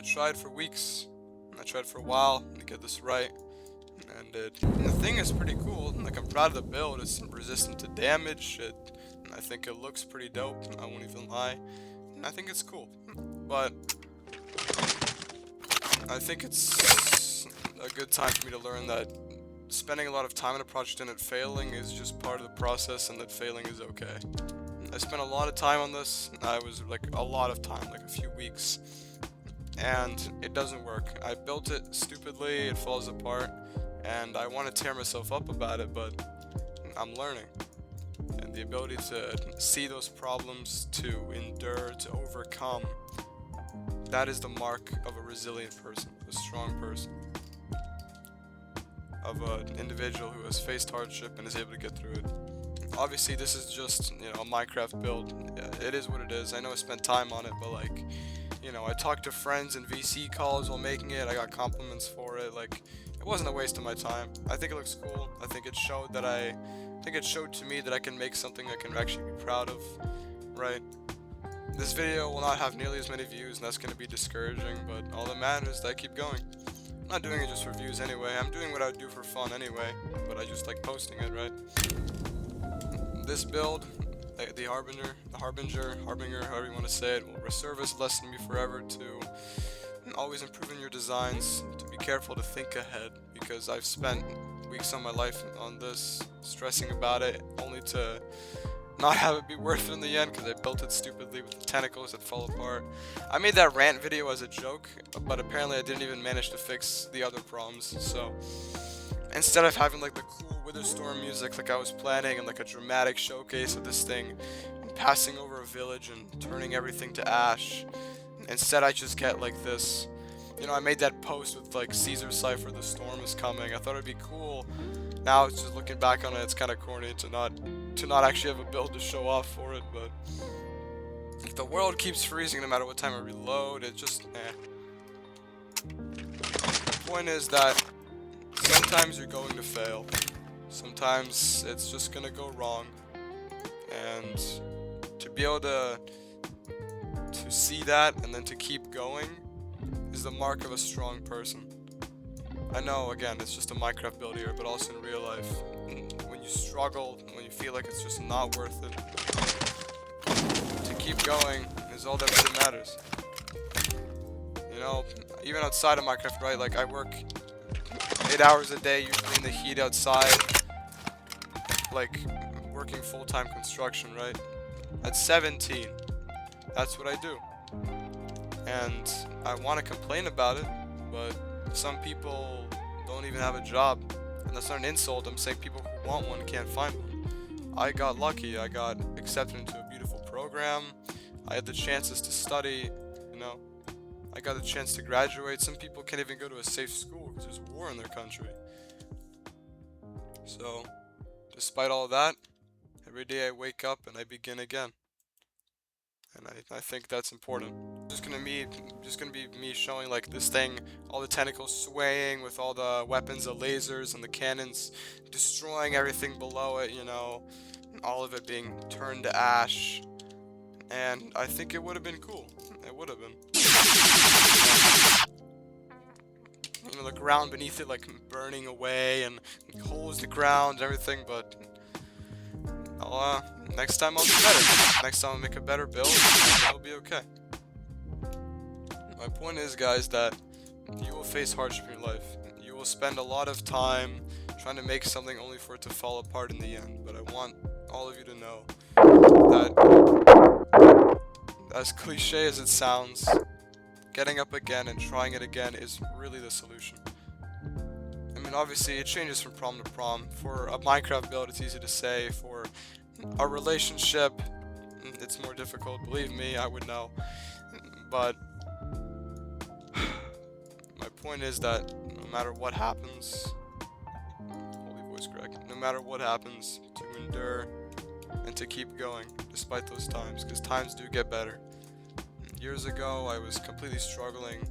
I tried for weeks. I tried for a while to get this right, and the thing is pretty cool. Like, I'm proud of the build. It's resistant to damage. I think it looks pretty dope. I won't even lie. And I think it's cool. But I think it's a good time for me to learn that spending a lot of time on a project and it failing is just part of the process, and that failing is okay. I spent a lot of time on this. I was like a lot of time, like a few weeks, and it doesn't work. I built it stupidly, it falls apart, and I want to tear myself up about it, but I'm learning. And the ability to see those problems, to endure, to overcome, that is the mark of a resilient person, a strong person, of an individual who has faced hardship and is able to get through it. Obviously, this is just, a Minecraft build. It is what it is. I know I spent time on it, but like, I talked to friends in VC calls while making it. I got compliments for it. Like, it wasn't a waste of my time. I think it looks cool. I think it showed to me that I can make something I can actually be proud of, right? This video will not have nearly as many views, and that's going to be discouraging, but all that matters is that I keep going. I'm not doing it just for views anyway. I'm doing what I would do for fun anyway, but I just like posting it, right? This build, the Harbinger, however you want to say it, will serve as a lesson to me forever to always improving your designs, to be careful to think ahead, because I've spent weeks of my life on this, stressing about it, only to not have it be worth it in the end, because I built it stupidly with the tentacles that fall apart. I made that rant video as a joke, but apparently I didn't even manage to fix the other problems, so instead of having like the cool Witherstorm music like I was planning and like a dramatic showcase of this thing and passing over a village and turning everything to ash, instead I just get like this. I made that post with like Caesar Cipher, the storm is coming. I thought it'd be cool. Now it's just looking back on it, it's kind of corny to not actually have a build to show off for it, but if the world keeps freezing no matter what time I reload, it just The point is that sometimes you're going to fail. Sometimes it's just gonna go wrong, and to be able to see that and then to keep going is the mark of a strong person. I know, again, it's just a Minecraft build here, but also in real life, when you struggle, when you feel like it's just not worth it, to keep going is all that really matters. Even outside of Minecraft, right? Like, I work 8 hours a day, usually in the heat outside, like working full-time construction, right? At 17, that's what I do. And I want to complain about it, but some people don't even have a job. And that's not an insult, I'm saying people who want one can't find one. I got lucky, I got accepted into a beautiful program, I had the chances to study, I got a chance to graduate. Some people can't even go to a safe school because there's war in their country. So, despite all that, every day I wake up and I begin again. And I think that's important. Just gonna be me showing like this thing, all the tentacles swaying with all the weapons, the lasers and the cannons, destroying everything below it, all of it being turned to ash. And I think it would have been cool. It would have been. The ground beneath it like burning away and holes in the ground and everything, but next time I'll do better. Next time I'll make a better build and it'll be okay. My point is, guys, that you will face hardship in your life. You will spend a lot of time trying to make something only for it to fall apart in the end, but I want all of you to know that, as cliche as it sounds, getting up again and trying it again is really the solution. I mean, obviously it changes from prom to prom. For a Minecraft build, it's easy to say. For a relationship, it's more difficult. Believe me, I would know. But my point is that no matter what happens, holy voice crack, no matter what happens, to endure and to keep going despite those times, because times do get better. Years ago, I was completely struggling.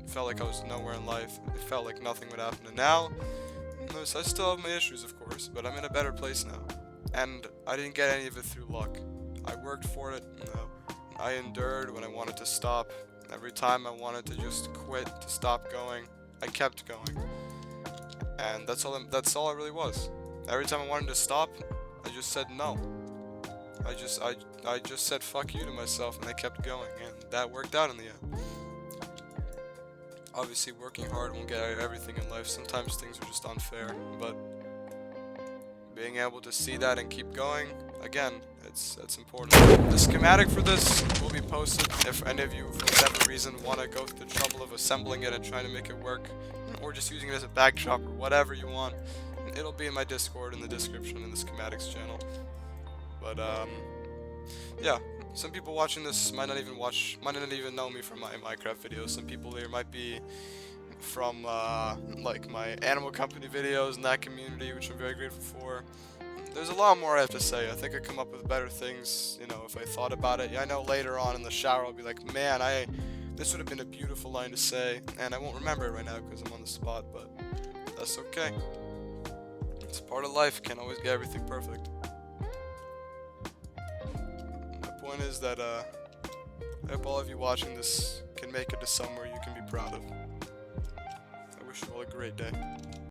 Felt like I was nowhere in life. It felt like nothing would happen. And now, I still have my issues, of course, but I'm in a better place now. And I didn't get any of it through luck. I worked for it. I endured when I wanted to stop. Every time I wanted to just quit, to stop going, I kept going. And that's all it really was. Every time I wanted to stop, I just said no. I just said fuck you to myself, and I kept going, and that worked out in the end. Obviously, working hard won't get everything in life. Sometimes things are just unfair, but being able to see that and keep going, again, it's important. The schematic for this will be posted if any of you, for whatever reason, want to go through the trouble of assembling it and trying to make it work, or just using it as a backdrop or whatever you want. It'll be in my Discord in the description in the schematics channel. But yeah, some people watching this might not even know me from my Minecraft videos. Some people here might be from like my animal company videos in that community, which I'm very grateful for. There's a lot more I have to say. I think I come up with better things, you know, if I thought about it. Yeah, I know later on in the shower I'll be like, man, this would have been a beautiful line to say, and I won't remember it right now because I'm on the spot, but that's okay. It's part of life. Can't always get everything perfect. My point is that I hope all of you watching this can make it to somewhere you can be proud of. I wish you all a great day.